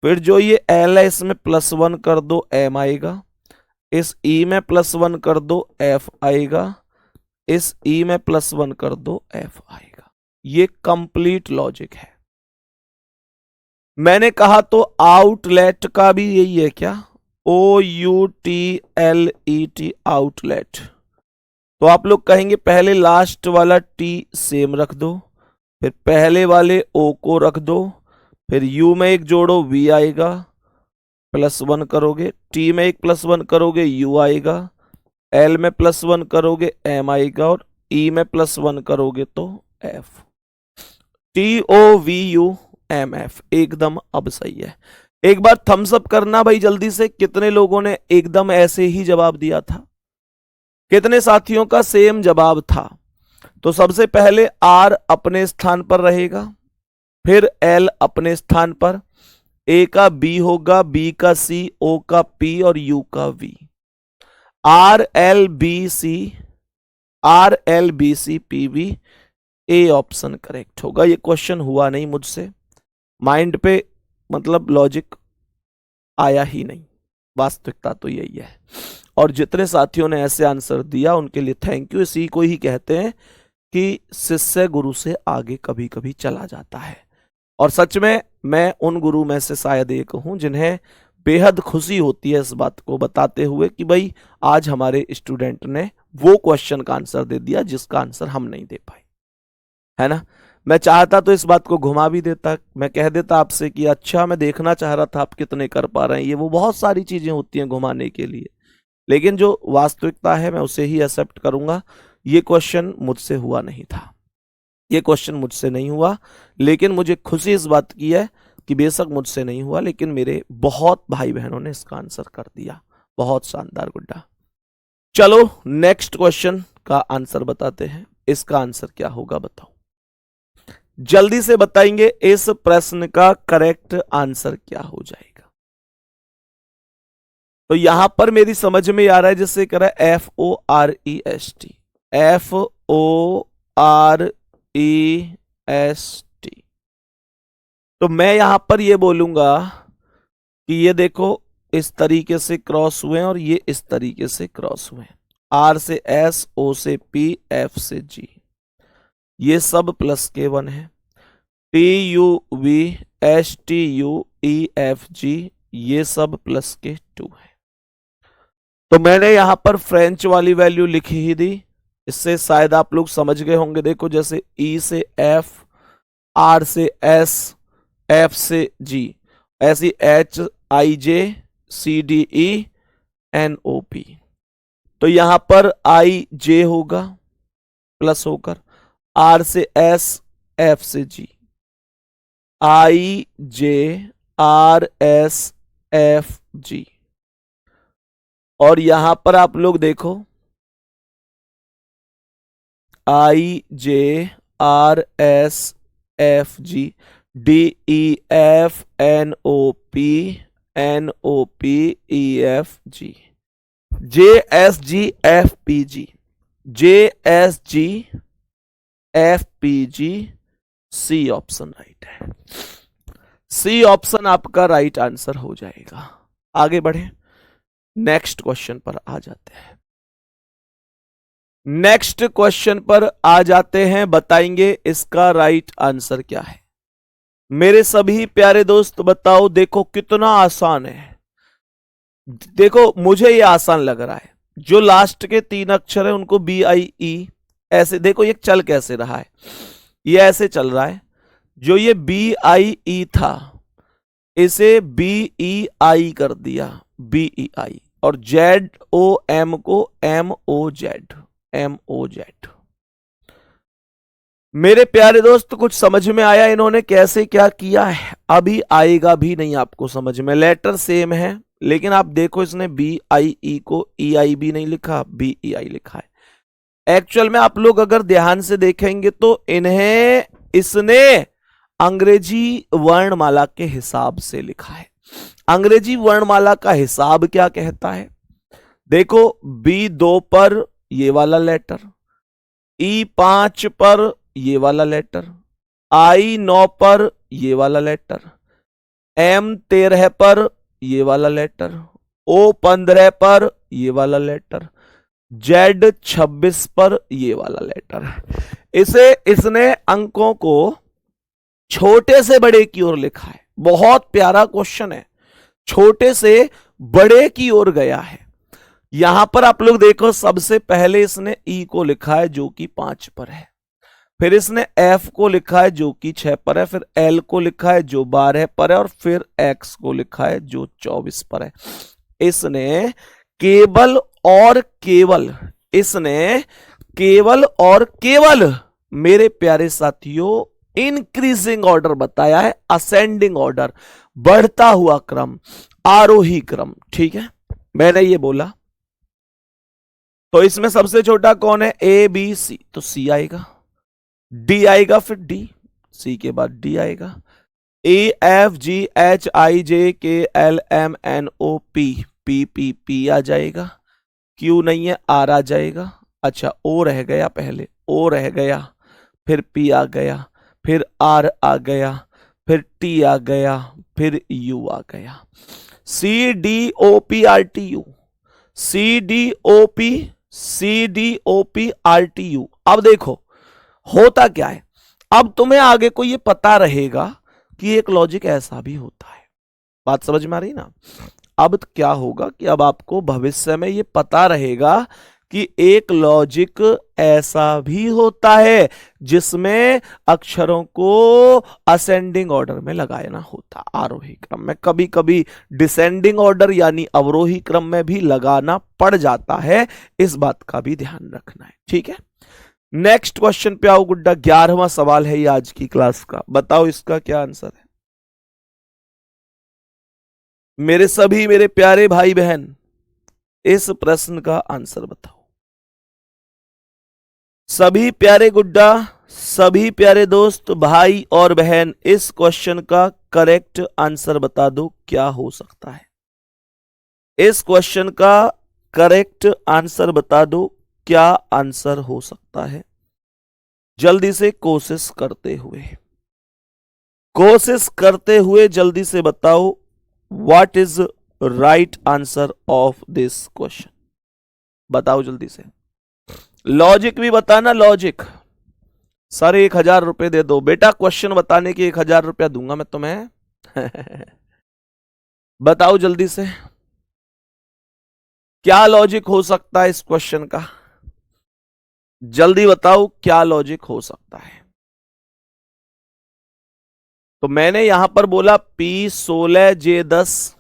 फिर जो ये एल है इसमें +1 कर दो, एम आएगा, इस ई में +1 कर दो, एफ आएगा, इस ई में +1 कर दो, एफ आएगा। ये कंप्लीट लॉजिक है। मैंने कहा तो आउटलेट का भी यही है क्या, OUTLET, आउटलेट। तो आप लोग कहेंगे पहले लास्ट वाला टी सेम रख दो, फिर पहले वाले ओ को रख दो, फिर यू में एक जोड़ो, वी आएगा, +1 करोगे, टी में एक +1 करोगे, यू आएगा, एल में +1 करोगे, एम आएगा, और ई में +1 करोगे तो एफ। TOVUMF एकदम अब सही है। एक बार थम्स अप करना भाई जल्दी से, कितने लोगों ने एकदम ऐसे ही जवाब दिया था, कितने साथियों का सेम जवाब था। तो सबसे पहले आर अपने स्थान पर रहेगा, फिर एल अपने स्थान पर, ए का बी होगा, बी का सी, ओ का पी और यू का V. RLBC A option correct होगा। ये क्वेश्चन हुआ नहीं मुझसे, माइंड पे मतलब लॉजिक आया ही नहीं, वास्तविकता तो यही है। और जितने साथियों ने ऐसे आंसर दिया उनके लिए थैंक यू। इसी को ही कहते हैं कि शिष्य गुरु से आगे कभी कभी चला जाता है, और सच में मैं उन गुरु में से शायद एक हूं जिन्हें बेहद खुशी होती है इस बात को बताते हुए कि भाई आज हमारे स्टूडेंट ने वो क्वेश्चन का आंसर दे दिया जिसका आंसर हम नहीं दे पाए, है ना। मैं चाहता तो इस बात को घुमा भी देता, मैं कह देता आपसे कि अच्छा मैं देखना चाह रहा था आप कितने कर पा रहे हैं, ये वो बहुत सारी चीजें होती हैं घुमाने के लिए, लेकिन जो वास्तविकता है मैं उसे ही एक्सेप्ट करूंगा। ये क्वेश्चन मुझसे हुआ नहीं था, ये क्वेश्चन मुझसे नहीं हुआ, लेकिन मुझे खुशी इस बात की है कि बेशक मुझसे नहीं हुआ लेकिन मेरे बहुत भाई बहनों ने इसका आंसर कर दिया। बहुत शानदार गुड्डा। चलो नेक्स्ट क्वेश्चन का आंसर बताते हैं, इसका आंसर क्या होगा बताओ, जल्दी से बताएंगे इस प्रश्न का करेक्ट आंसर क्या हो जाएगा। तो यहां पर मेरी समझ में आ रहा है जिससे कह रहा है FOREST, FOREST। तो मैं यहां पर ये बोलूंगा कि ये देखो इस तरीके से क्रॉस हुए और ये इस तरीके से क्रॉस हुए, R से S, O से P, F से G, ये सब +K1 है। TUVSTUEFG ये सब +K2 है। तो मैंने यहां पर फ्रेंच वाली वैल्यू लिखी ही दी, इससे शायद आप लोग समझ गए होंगे। देखो जैसे E से F, R से S, F से G, ऐसी HIJCDENOP। तो यहां पर IJ होगा प्लस होकर, R से S, F से G, IJRSFG। और यहां पर आप लोग देखो IJRSFG, DEFNOPNOPEFG, JSGFPG, JSGFPG, C option right है। सी ऑप्शन आपका राइट आंसर हो जाएगा। आगे बढ़े, नेक्स्ट क्वेश्चन पर आ जाते हैं। नेक्स्ट क्वेश्चन पर आ जाते हैं, बताएंगे इसका राइट आंसर क्या है। मेरे सभी प्यारे दोस्त बताओ, देखो कितना आसान है। देखो मुझे ये आसान लग रहा है, जो लास्ट के 3 अक्षर है उनको BIE ऐसे, देखो ये चल कैसे रहा है, ये ऐसे चल रहा है। जो ये BIE था इसे BEI कर दिया, BEI, और ZOM को MOZ। मेरे प्यारे दोस्त कुछ समझ में आया इन्होंने कैसे क्या किया है? अभी आएगा भी नहीं आपको समझ में। लेटर सेम है लेकिन आप देखो इसने BIE को EI भी नहीं लिखा, BEI लिखा है। एक्चुअल में आप लोग अगर ध्यान से देखेंगे तो इसने अंग्रेजी वर्णमाला के हिसाब से लिखा है। अंग्रेजी वर्णमाला का हिसाब क्या कहता है? देखो B2 पर ये वाला लेटर, E5 पर ये वाला लेटर, I9 पर ये वाला लेटर, M13 पर ये वाला लेटर, O15 पर ये वाला लेटर, Z26 पर ये वाला लेटर। इसने अंकों को छोटे से बड़े की ओर लिखा है। बहुत प्यारा क्वेश्चन है, छोटे से बड़े की ओर गया है। यहां पर आप लोग देखो, सबसे पहले इसने E को लिखा है जो कि 5 पर है, फिर इसने F को लिखा है जो कि 6 पर है, फिर L को लिखा है जो 12 पर है, और फिर X को लिखा है जो 24 पर है। इसने केवल और केवल मेरे प्यारे साथियों इंक्रीजिंग ऑर्डर बताया है, असेंडिंग ऑर्डर, बढ़ता हुआ क्रम, आरोही क्रम। ठीक है, मैंने ये बोला। तो इसमें सबसे छोटा कौन है? ABC, तो C आएगा, D आएगा, फिर D, C के बाद D आएगा, EFGHIJKLMNOP, P आ जाएगा, Q नहीं है, R आ जाएगा। अच्छा, O रह गया, पहले O रह गया, फिर P आ गया, फिर R आ गया, फिर T आ गया, फिर U आ गया। CDOPRTU, CDOPRTU। अब देखो होता क्या है, अब तुम्हें आगे को ये पता रहेगा कि एक लॉजिक ऐसा भी होता है। बात समझ में आ रही ना? अब क्या होगा कि अब आपको भविष्य में ये पता रहेगा कि एक लॉजिक ऐसा भी होता है जिसमें अक्षरों को असेंडिंग ऑर्डर में लगाना होता, आरोही क्रम में, कभी कभी डिसेंडिंग ऑर्डर यानी अवरोही क्रम में भी लगाना पड़ जाता है। इस बात का भी ध्यान रखना है। ठीक है, नेक्स्ट क्वेश्चन पे आओ गुड्डा। 11वां सवाल है ये आज की क्लास का, बताओ इसका क्या आंसर है। मेरे प्यारे भाई बहन, इस प्रश्न का आंसर बताओ। सभी प्यारे गुड्डा, सभी प्यारे दोस्त, भाई और बहन, इस क्वेश्चन का करेक्ट आंसर बता दो, क्या हो सकता है। इस क्वेश्चन का करेक्ट आंसर बता दो, क्या आंसर हो सकता है। जल्दी से कोशिश करते हुए जल्दी से बताओ, what is right answer of this question. बताओ जल्दी से, लॉजिक भी बताना। लॉजिक सर 1000 रुपए दे दो बेटा, क्वेश्चन बताने के 1000 रुपया दूंगा मैं तुम्हें। बताओ जल्दी से, क्या लॉजिक हो सकता है इस क्वेश्चन का। जल्दी बताओ क्या लॉजिक हो सकता है। तो मैंने यहां पर बोला P16 J10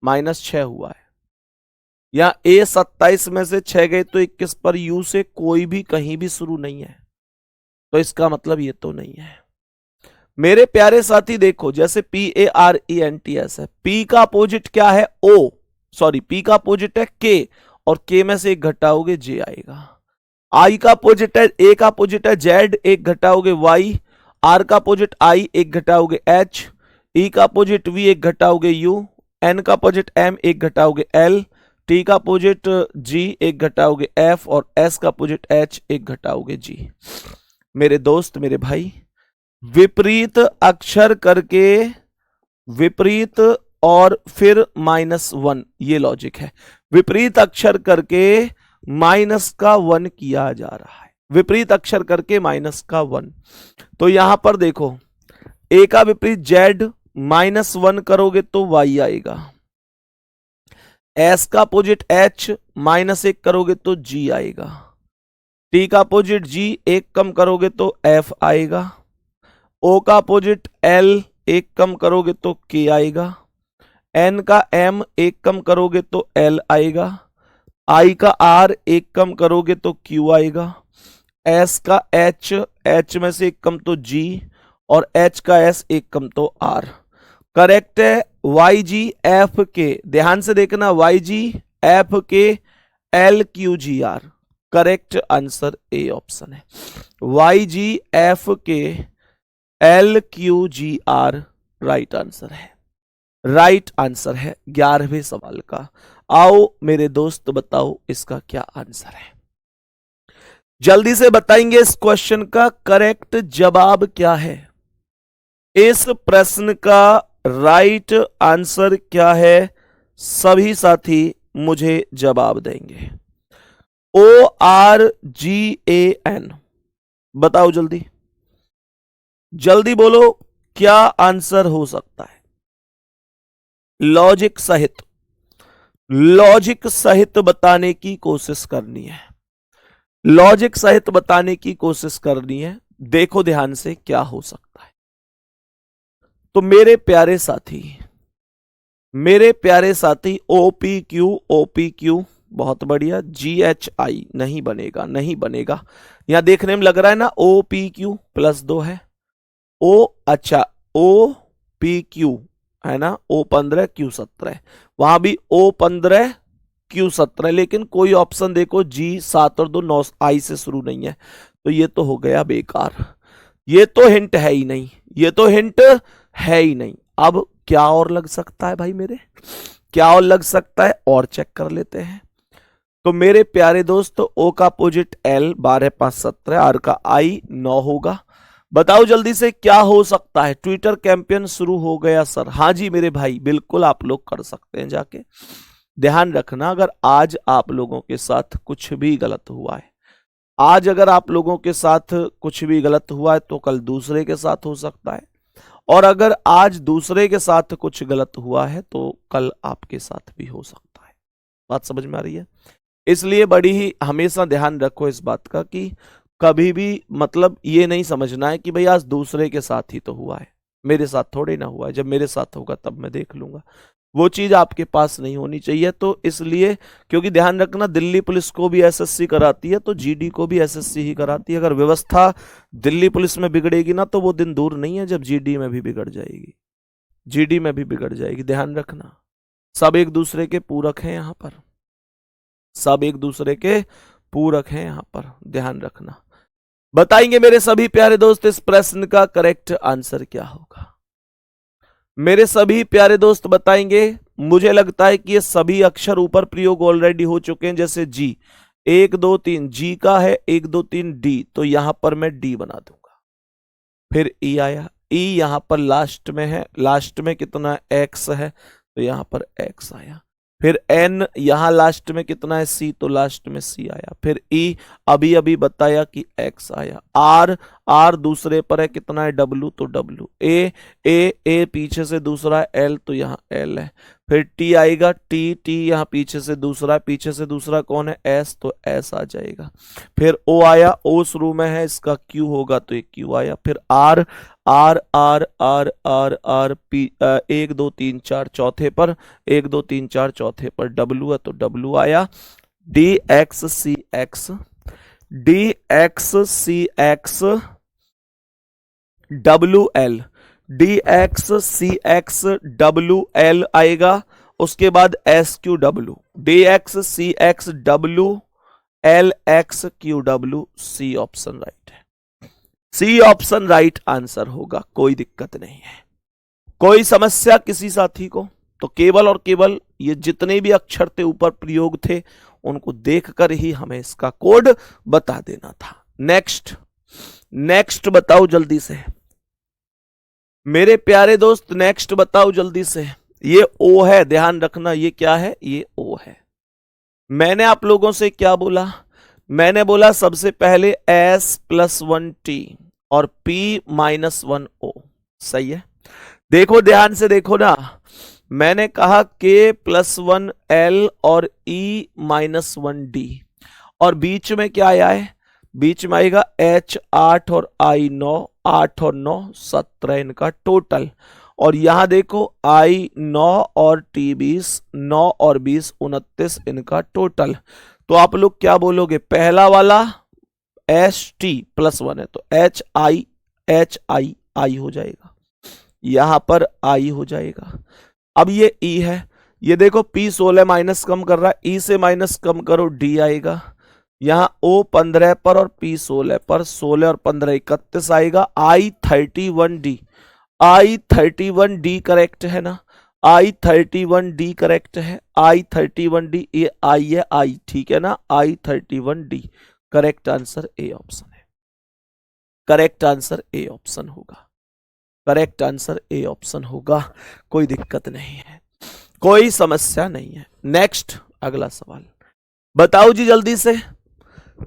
-6 हुआ है, या A27 में से 6 गए तो 21 पर U से कोई भी कहीं भी शुरू नहीं है, तो इसका मतलब ये तो नहीं है। मेरे प्यारे साथी देखो, जैसे PARENTS है, P का अपोजिट क्या है? O, सॉरी P का अपोजिट है K, और K में से एक घटाओगे J आएगा। I का अपोजिट है, A का अपोजिट है Z, एक घटाओगे Y, R का अपोजिट I, एक घटाओगे H, E का अपोजिट V, एक घटाओगे U, N का अपोजिट M, एक घटाओगे L, T का अपोजिट G, एक घटाओगे F, और S का अपोजिट H, एक घटाओगे G। मेरे दोस्त, मेरे भाई, विपरीत अक्षर करके विपरीत और फिर -1, ये लॉजिक है। विपरीत अक्षर करके माइनस का 1 किया जा रहा है, विपरीत अक्षर करके माइनस का 1। तो यहां पर देखो, ए का विपरीत जेड, -1 करोगे तो वाई आएगा। एस का अपोजिट एच, -1 करोगे तो जी आएगा। टी का अपोजिट जी, 1 कम करोगे तो एफ आएगा। ओ का अपोजिट एल, 1 कम करोगे तो के आएगा। एन का एम, 1 कम करोगे तो एल आएगा। आई का आर, 1 कम करोगे तो क्यू आएगा। एस का एच, एच में से 1 कम तो जी, और एच का एस, 1 कम तो आर। करेक्ट है वाई जी एफ के, ध्यान से देखना, Y G F K L Q G R. Correct answer A option है, Y G F K L Q G R right answer है, राइट आंसर है 11वें सवाल का। आओ मेरे दोस्त बताओ इसका क्या आंसर है, जल्दी से बताएंगे इस क्वेश्चन का करेक्ट जवाब क्या है। इस प्रश्न का राइट आंसर क्या है, सभी साथी मुझे जवाब देंगे। ORGAN, बताओ जल्दी, जल्दी बोलो क्या आंसर हो सकता है। लॉजिक सहित, लॉजिक सहित बताने की कोशिश करनी है, लॉजिक सहित बताने की कोशिश करनी है। देखो ध्यान से क्या हो सकता है। तो मेरे प्यारे साथी, मेरे प्यारे साथी, OPQ बहुत बढ़िया। GHI नहीं बनेगा, नहीं बनेगा। यहां देखने में लग रहा है ना OPQ +2 है। अच्छा OPQ है ना, O15 Q17, वहां भी O15 Q17, लेकिन कोई ऑप्शन देखो G7 और 2 9 I से शुरू नहीं है, तो ये तो हो गया बेकार, ये तो हिंट है ही नहीं, ये तो हिंट है ही नहीं। अब क्या और लग सकता है भाई मेरे, क्या और लग सकता है, और चेक कर लेते हैं। तो मेरे प्यारे दोस्त, O का अपोजिट L, 12 5 17, R का I 9 होगा। बताओ जल्दी से क्या हो सकता है। ट्विटर कैंपेन शुरू हो गया सर, हाँ जी मेरे भाई, बिल्कुल आप लोग कर सकते हैं जाके। ध्यान रखना, अगर आज आप लोगों के साथ कुछ भी गलत हुआ है, आज अगर आप लोगों के साथ कुछ भी गलत हुआ है तो कल दूसरे के साथ हो सकता है, और अगर आज दूसरे के साथ कुछ गलत हुआ है तो कल आपके साथ भी हो सकता है। बात समझ में आ रही है? इसलिए बड़ी ही हमेशा ध्यान रखो इस बात का कि कभी भी मतलब ये नहीं समझना है कि भाई आज दूसरे के साथ ही तो हुआ है, मेरे साथ थोड़े ना हुआ है, जब मेरे साथ होगा तब मैं देख लूंगा। वो चीज आपके पास नहीं होनी चाहिए। तो इसलिए, क्योंकि ध्यान रखना, दिल्ली पुलिस को भी एसएससी कराती है तो जीडी को भी एसएससी ही कराती है। अगर व्यवस्था दिल्ली पुलिस में बिगड़ेगी ना तो वो दिन दूर नहीं है जब जीडी में भी बिगड़ जाएगी, जीडी में भी बिगड़ जाएगी। ध्यान रखना, सब एक दूसरे के पूरक हैं यहां पर, सब एक दूसरे के पूरक हैं यहां पर, ध्यान रखना। बताएंगे मेरे सभी प्यारे दोस्त इस प्रश्न का करेक्ट आंसर क्या होगा। मेरे सभी प्यारे दोस्त बताएंगे। मुझे लगता है कि ये सभी अक्षर ऊपर प्रयोग ऑलरेडी हो चुके हैं, जैसे जी 1 2 3 जी का है, 1 2 3 डी, तो यहां पर मैं डी बना दूंगा। फिर ई आया, ई यहां पर लास्ट में है, लास्ट में कितना एक्स है तो यहां पर एक्स आया। फिर एन यहां लास्ट में कितना है सी, तो लास्ट में सी आया। फिर ई अभी अभी बताया कि एक्स आया। आर, आर दूसरे पर है, कितना है डब्लू, तो डब्लू। ए पीछे से दूसरा है एल, तो यहाँ एल है। फिर टी आएगा, टी, टी यहाँ पीछे से दूसरा है, पीछे से दूसरा कौन है एस, तो एस आ जाएगा। फिर ओ आया, ओ शुरू में है, इसका क्यू होगा तो ये क्यू आया। फिर R, R R R R R P 1 2 3 4 चौथे पर, 1 2 3 4 चौथे पर डब्लू है तो डब्लू आया। D X C X, D X C X W L, D X C X W L आएगा। उसके बाद S Q W, D X C X W L X Q W, C option right है, सी ऑप्शन राइट आंसर होगा। कोई दिक्कत नहीं है, कोई समस्या किसी साथी को, तो केवल और केवल ये जितने भी अक्षर थे ऊपर प्रयोग थे उनको देखकर ही हमें इसका कोड बता देना था। नेक्स्ट, नेक्स्ट बताओ जल्दी से मेरे प्यारे दोस्त, नेक्स्ट बताओ जल्दी से। ये ओ है, ध्यान रखना, ये क्या है, ये ओ है। मैंने आप लोगों से क्या बोला? मैंने बोला सबसे पहले S+1T और P-1O। सही है। देखो ध्यान से देखो ना, मैंने कहा K+1L और E-1D, और बीच में क्या आया है? बीच में आएगा H8 और I9, 8 और 9 17 इनका टोटल। और यहां देखो I9 और T20, 9 और 20 29 इनका टोटल। तो आप लोग क्या बोलोगे? पहला वाला Ht+1 है तो HI हो जाएगा, यहां पर I हो जाएगा। अब ये E है, ये देखो P16 माइनस कम कर रहा है, E से माइनस कम करो D आएगा। यहां O15 पर और P16 पर 16 और 15 31 आएगा। I31D, I31D करेक्ट है ना? I31D करेक्ट है, I31D, ये I है, I ठीक है ना? I31D correct answer A option है। करेक्ट आंसर ए ऑप्शन होगा। करेक्ट आंसर ए ऑप्शन होगा। कोई दिक्कत नहीं है, कोई समस्या नहीं है। नेक्स्ट अगला सवाल बताओ जी,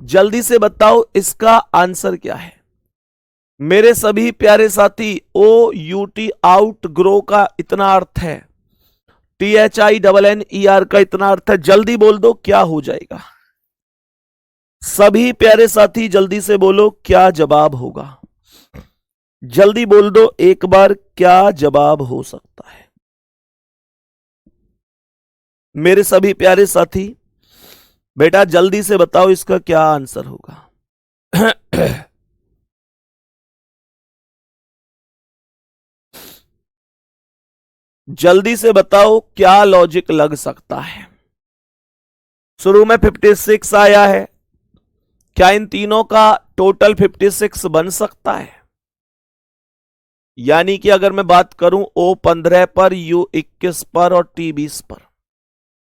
जल्दी से बताओ इसका आंसर क्या है। मेरे सभी प्यारे साथी, OUT आउट ग्रो का इतना अर्थ है, THINNER का इतना अर्थ है। जल्दी बोल दो क्या हो जाएगा। सभी प्यारे साथी जल्दी से बोलो क्या जवाब होगा। जल्दी बोल दो एक बार, क्या जवाब हो सकता है मेरे सभी प्यारे साथी? बेटा जल्दी से बताओ इसका क्या आंसर होगा। जल्दी से बताओ क्या लॉजिक लग सकता है। शुरू में 56 आया है, क्या इन तीनों का टोटल 56 बन सकता है? यानी कि अगर मैं बात करूं O15 पर, U21 पर और T20 पर,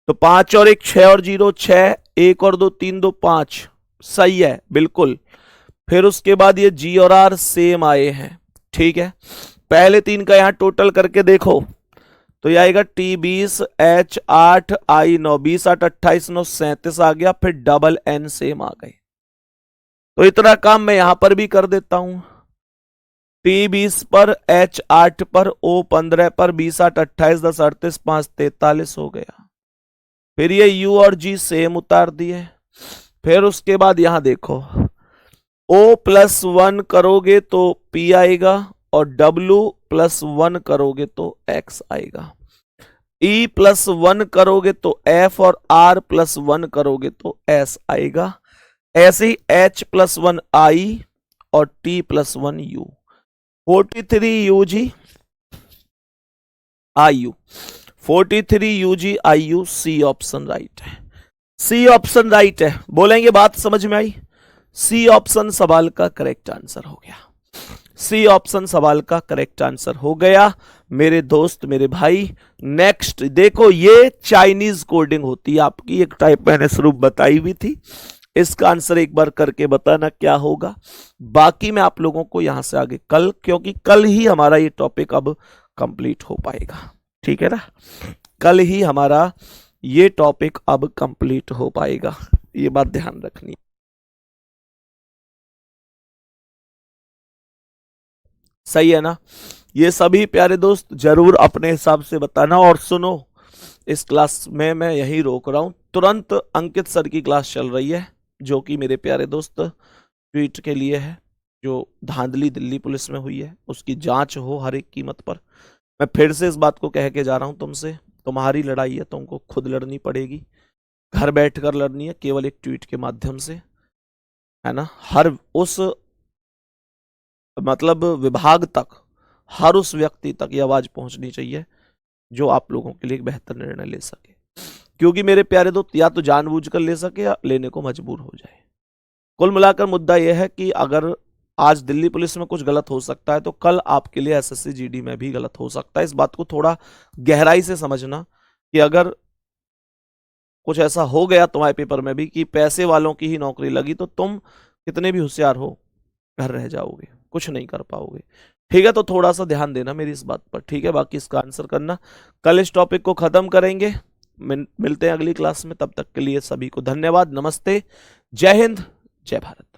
तो 5 और 1 6 और 0 6, 1 और 2 3 2 5। सही है बिल्कुल। फिर उसके बाद ये G और R सेम आए हैं, ठीक है। पहले तीन का यहां टोटल करके देखो तो यह आएगा T20 H8 I9, 20 8 28 9 37 आ गया। फिर डबल N सेम आ गए। तो इतना काम मैं यहां पर भी कर देता हूं। T20 पर, H8 पर, O15 पर, 20 8 28 10 38 5 43 हो गया। फिर ये U और G सेम उतार दिए। फिर उसके बाद यहां देखो O+1 करोगे तो P आएगा, और W+1 करोगे तो X आएगा। E+1 करोगे तो F, और R+1 करोगे तो S आएगा। ऐसे ही H+1 I और T+1 U। 43 UG IU, 43 UG IU, C option right है। सी ऑप्शन राइट है। बोलेंगे बात समझ में आई? सी ऑप्शन सवाल का करेक्ट आंसर हो गया। सी ऑप्शन सवाल का करेक्ट आंसर हो गया मेरे दोस्त, मेरे भाई। नेक्स्ट देखो, ये चाइनीज कोडिंग होती है आपकी, एक टाइप मैंने शुरू बताई हुई थी। इसका आंसर एक बार करके बताना क्या होगा। बाकी मैं आप लोगों को यहां से आगे कल, क्योंकि कल ही हमारा ये टॉपिक अब कंप्लीट हो पाएगा, ठीक है ना? कल ही हमारा ये टॉपिक अब कंप्लीट हो पाएगा, ये बात ध्यान रखनी। सही है ना? ये सभी प्यारे दोस्त जरूर अपने हिसाब से बताना। और सुनो, इस क्लास में मैं यही रोक रहा हूं, तुरंत अंकित सर की क्लास चल रही है, जो कि मेरे प्यारे दोस्त ट्वीट के लिए है, जो धांधली दिल्ली पुलिस में हुई है उसकी जांच हो हर एक कीमत पर। मैं फिर से इस बात को कह के जा रहा हूं तुमसे, तुम्हारी लड़ाई है, तुमको खुद लड़नी पड़ेगी, घर बैठकर लड़नी है, केवल एक ट्वीट के माध्यम से, है ना? हर उस मतलब विभाग तक, हर उस व्यक्ति तक ये आवाज पहुंचनी चाहिए जो आप लोगों के लिए एक बेहतर निर्णय ले सके। क्योंकि मेरे प्यारे दोस्त, या तो जानबूझकर ले सके या लेने को मजबूर हो जाए। कुल मिलाकर मुद्दा यह है कि अगर आज दिल्ली पुलिस में कुछ गलत हो सकता है, तो कल आपके लिए एसएससी जीडी में भी गलत हो सकता है। इस बात को थोड़ा गहराई से समझना कि अगर कुछ ऐसा हो गया तुम्हारे पेपर में भी कि पैसे वालों की ही नौकरी लगी, तो तुम कितने भी होशियार हो घर रह जाओगे, कुछ नहीं कर पाओगे। ठीक है, तो थोड़ा सा ध्यान देना मेरी इस बात पर, ठीक है? बाकी इसका आंसर करना। कल इस टॉपिक को खत्म करेंगे, मिलते हैं अगली क्लास में, तब तक के लिए सभी को धन्यवाद, नमस्ते, जय हिंद, जय भारत।